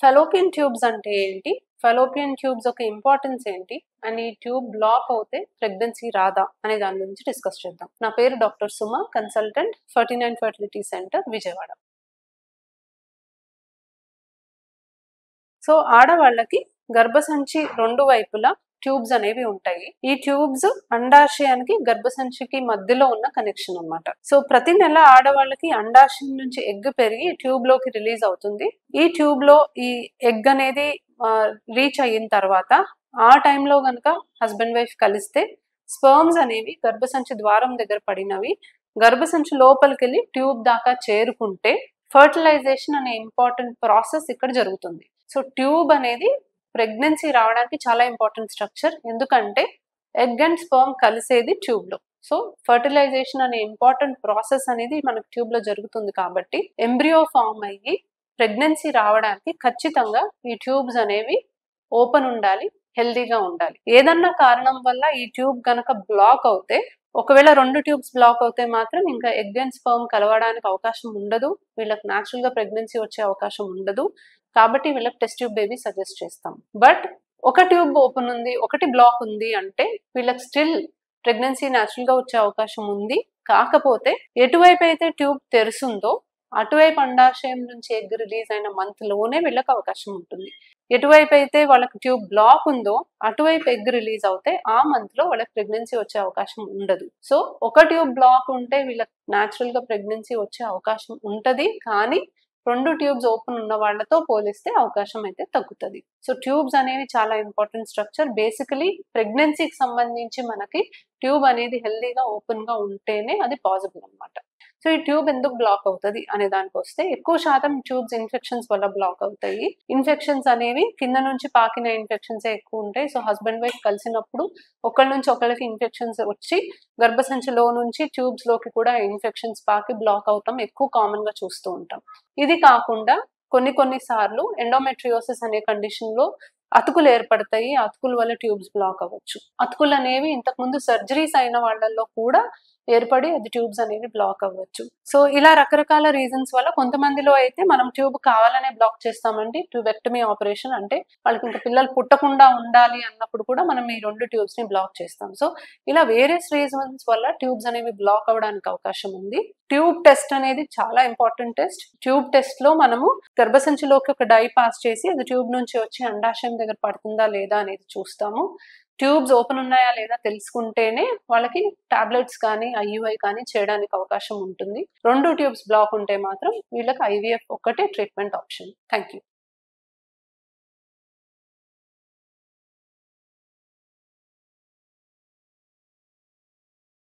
Fallopian tubes అంటే ఏంటి? Fallopian tubes యొక్క ఇంపార్టెన్స్ ఏంటి? అండ్ ఈ ట్యూబ్ బ్లాక్ అవుతే ప్రెగ్నెన్సీ రాదా అనే దాని గురించి డిస్కస్ చేద్దాం. నా పేరు doctor Suma, consultant 49 fertility centre, Vijayawada. So ఆడవాళ్ళకి గర్భసంచి రెండు వైపులా ట్యూబ్స్ అనేవి ఉంటాయి. ఈ ట్యూబ్స్ అండాశయానికి గర్భసంచికి మధ్యలో ఉన్న కనెక్షన్ అన్నమాట. సో ప్రతి నెల ఆడవాళ్ళకి అండాశయం నుంచి ఎగ్ పెరిగి ట్యూబ్ లోకి రిలీజ్ అవుతుంది. ఈ ట్యూబ్ లో ఈ ఎగ్ అనేది రీచ్ అయిన తర్వాత ఆ టైంలో గనక హస్బెండ్ వైఫ్ కలిస్తే స్పర్మ్స్ అనేవి గర్భసంచి ద్వారం దగ్గర పడినవి గర్భసంచి లోపలికి వెళ్ళి ట్యూబ్ దాకా చేరుకుంటే ఫర్టిలైజేషన్ అనే ఇంపార్టెంట్ ప్రాసెస్ ఇక్కడ జరుగుతుంది. సో ట్యూబ్ అనేది ప్రెగ్నెన్సీ రావడానికి చాలా ఇంపార్టెంట్ స్ట్రక్చర్. ఎందుకంటే ఎగ్ అండ్ స్పర్మ్ కలిసేది ట్యూబ్ లో. సో ఫర్టిలైజేషన్ అనే ఇంపార్టెంట్ ప్రాసెస్ అనేది మనకు ట్యూబ్ లో జరుగుతుంది కాబట్టి ఎంబ్రియో ఫామ్ అయ్యి ప్రెగ్నెన్సీ రావడానికి ఖచ్చితంగా ఈ ట్యూబ్స్ అనేవి ఓపెన్ ఉండాలి, హెల్దీగా ఉండాలి. ఏదన్నా కారణం వల్ల ఈ ట్యూబ్ కనుక బ్లాక్ అవుతే, ఒకవేళ రెండు ట్యూబ్స్ బ్లాక్ అవుతే మాత్రం ఇంకా ఎగ్ అండ్ స్పర్మ్ కలవడానికి అవకాశం ఉండదు, వీళ్ళకి న్యాచురల్ గా ప్రెగ్నెన్సీ వచ్చే అవకాశం ఉండదు. కాబట్టి వీళ్ళకి టెస్ట్ ట్యూబ్ బేబీ సజెస్ట్ చేస్తాం. బట్ ఒక ట్యూబ్ ఓపెన్ ఉంది, ఒకటి బ్లాక్ ఉంది అంటే వీళ్ళకి స్టిల్ ప్రెగ్నెన్సీ న్యాచురల్ గా వచ్చే అవకాశం ఉంది. కాకపోతే ఎటువైపు అయితే ట్యూబ్ తెరుస్తుందో అటువైపు అండాశయం నుంచి ఎగ్ రిలీజ్ అయిన మంత్ లోనే వీళ్ళకి అవకాశం ఉంటుంది. ఎటువైపు అయితే వాళ్ళకి ట్యూబ్ బ్లాక్ ఉందో అటువైపు ఎగ్ రిలీజ్ అవుతే ఆ మంత్ లో వాళ్ళకి ప్రెగ్నెన్సీ వచ్చే అవకాశం ఉండదు. సో ఒక ట్యూబ్ బ్లాక్ ఉంటే వీళ్ళకి న్యాచురల్ గా ప్రెగ్నెన్సీ వచ్చే అవకాశం ఉంటది, కానీ రెండు ట్యూబ్స్ ఓపెన్ ఉన్న వాళ్ళతో పోలిస్తే అవకాశం అయితే తగ్గుతుంది. సో ట్యూబ్స్ అనేవి చాలా ఇంపార్టెంట్ స్ట్రక్చర్. బేసికలీ ప్రెగ్నెన్సీకి సంబంధించి మనకి ట్యూబ్ అనేది హెల్దీగా ఓపెన్ గా ఉంటేనే అది పాసిబుల్ అనమాట. సో ఈ ట్యూబ్ ఎందుకు బ్లాక్ అవుతుంది అనే దానికి వస్తే, ఎక్కువ శాతం ట్యూబ్స్ ఇన్ఫెక్షన్స్ వల్ల బ్లాక్ అవుతాయి. ఇన్ఫెక్షన్స్ అనేవి కింద నుంచి పాకిన ఇన్ఫెక్షన్స్ ఎక్కువ ఉంటాయి. సో హస్బెండ్ వైఫ్ కలిసినప్పుడు ఒకళ్ళ నుంచి ఒకళ్ళకి ఇన్ఫెక్షన్స్ వచ్చి గర్భసంచిలో నుంచి ట్యూబ్స్ లోకి కూడా ఇన్ఫెక్షన్స్ పాకి బ్లాక్ అవటం ఎక్కువ కామన్ గా చూస్తూ ఉంటాం. ఇది కాకుండా కొన్ని సార్లు ఎండోమెట్రియోసిస్ అనే కండిషన్ లో అతుకులు ఏర్పడతాయి. అతుకుల వల్ల ట్యూబ్స్ బ్లాక్ అవ్వచ్చు. అతుకులు అనేవి ఇంతకు ముందు సర్జరీస్ అయిన వాళ్ళల్లో కూడా ఏర్పడి అది ట్యూబ్స్ అనేవి బ్లాక్ అవ్వచ్చు. సో ఇలా రకరకాల రీజన్స్ వల్ల కొంతమందిలో అయితే మనం ట్యూబ్ కావాలనే బ్లాక్ చేస్తామండి. ట్యూబెక్టమీ ఆపరేషన్ అంటే వాళ్ళకి ఇంకా పిల్లలు పుట్టకుండా ఉండాలి అన్నప్పుడు కూడా మనం ఈ రెండు ట్యూబ్స్ ని బ్లాక్ చేస్తాం. సో ఇలా వేరియస్ రీజన్స్ వల్ల ట్యూబ్స్ అనేవి బ్లాక్ అవ్వడానికి అవకాశం ఉంది. ట్యూబ్ టెస్ట్ అనేది చాలా ఇంపార్టెంట్ టెస్ట్. ట్యూబ్ టెస్ట్ లో మనము గర్భసంచిలోకి ఒక డై పాస్ చేసి అది ట్యూబ్ నుంచి వచ్చి అండాశయం దగ్గర పడుతుందా లేదా అనేది చూస్తాము. ట్యూబ్స్ ఓపెన్ ఉన్నాయా లేదా తెలుసుకుంటేనే వాళ్ళకి టాబ్లెట్స్ కానీ ఐయుఐ కానీ చేయడానికి అవకాశం ఉంటుంది. రెండు ట్యూబ్స్ బ్లాక్ ఉంటే మాత్రం వీళ్ళకి ఐవీఎఫ్ ఒక్కటే ట్రీట్మెంట్ ఆప్షన్. Thank you.